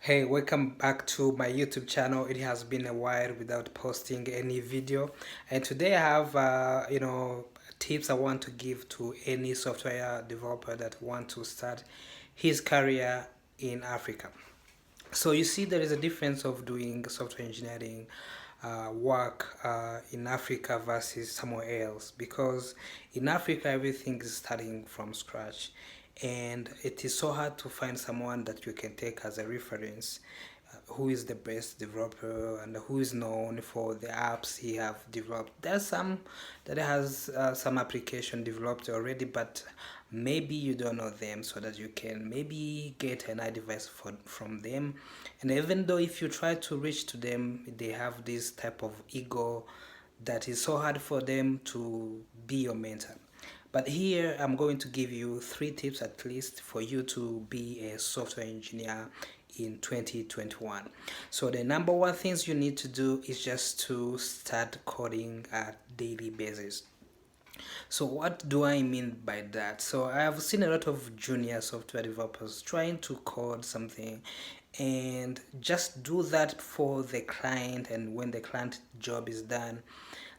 Hey, welcome back to my YouTube channel. It has been a while without posting any video, and today I have tips I want to give to any software developer that want to start his career in Africa. So you see, there is a difference of doing software engineering work in Africa versus somewhere else, because in Africa everything is starting from scratch, and it is so hard to find someone that you can take as a reference, who is the best developer and who is known for the apps he have developed. There's some that has some application developed already, but maybe you don't know them, so that you can maybe get an advice from them. And even though if you try to reach to them, they have this type of ego that is so hard for them to be your mentor. But here I'm going to give you 3 tips at least for you to be a software engineer in 2021. So the number one things you need to do is just to start coding at daily basis. So what do I mean by that? So I have seen a lot of junior software developers trying to code something and just do that for the client, and when the client job is done,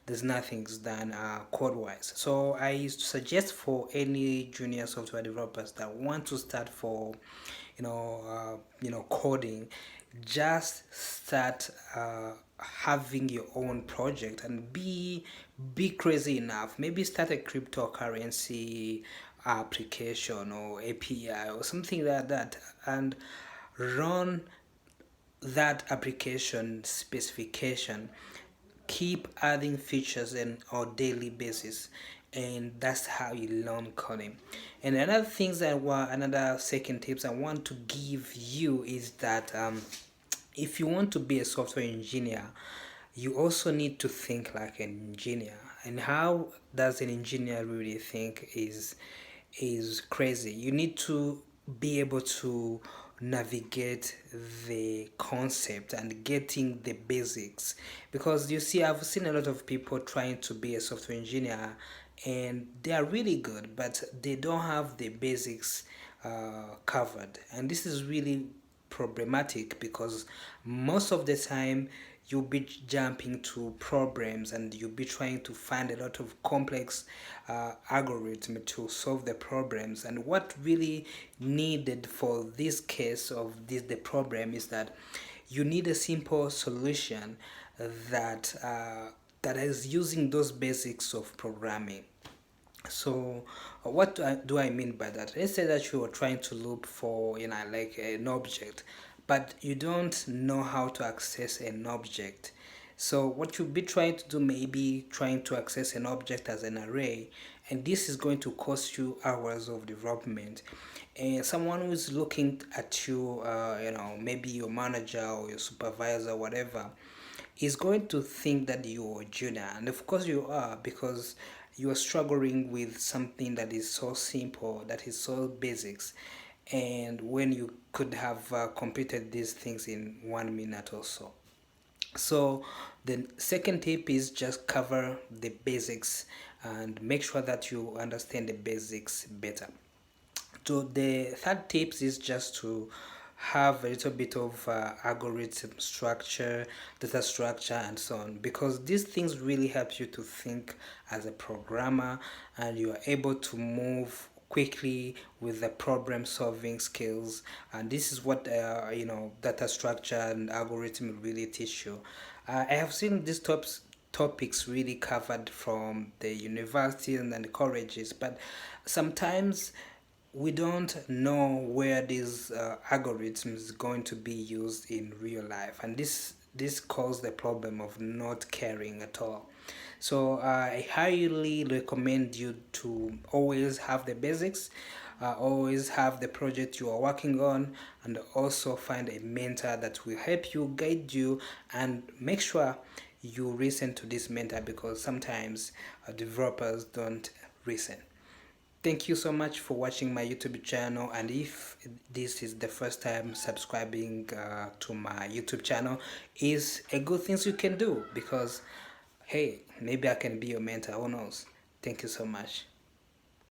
there's nothing's done code wise. So I suggest for any junior software developers that want to start for coding, just start having your own project and be crazy enough. Maybe start a cryptocurrency application or API or something like that, and run that application specification, keep adding features on daily basis, and that's how you learn coding. And another second tips I want to give you is that if you want to be a software engineer, you also need to think like an engineer. And how does an engineer really think is crazy. You need to be able to navigate the concept and getting the basics, because you see, I've seen a lot of people trying to be a software engineer and they are really good, but they don't have the basics covered, and this is really problematic because most of the time you'll be jumping to problems and you'll be trying to find a lot of complex algorithm to solve the problems. And what really needed for this case of the problem is that you need a simple solution that that is using those basics of programming. So what do I mean by that? Let's say that you are trying to look for, like an object, but you don't know how to access an object. So what you'll be trying to do, maybe trying to access an object as an array, and this is going to cost you hours of development. And someone who is looking at you, maybe your manager or your supervisor, whatever, is going to think that you're a junior, and of course you are, because you are struggling with something that is so simple, that is so basics, and when you could have completed these things in 1 minute or so. So the second tip is just cover the basics and make sure that you understand the basics better. So the third tips is just to have a little bit of algorithm structure, data structure, and so on, because these things really help you to think as a programmer, and you are able to move quickly with the problem solving skills. And this is what data structure and algorithm really teach you. I have seen these topics really covered from the universities and the colleges, but sometimes we don't know where these algorithms going to be used in real life, and this caused the problem of not caring at all. So I highly recommend you to always have the basics, always have the project you are working on, and also find a mentor that will help you, guide you, and make sure you listen to this mentor, because sometimes developers don't listen. Thank you so much for watching my YouTube channel, and if this is the first time subscribing to my YouTube channel, is a good thing you can do, because hey, maybe I can be your mentor, who knows. Thank you so much.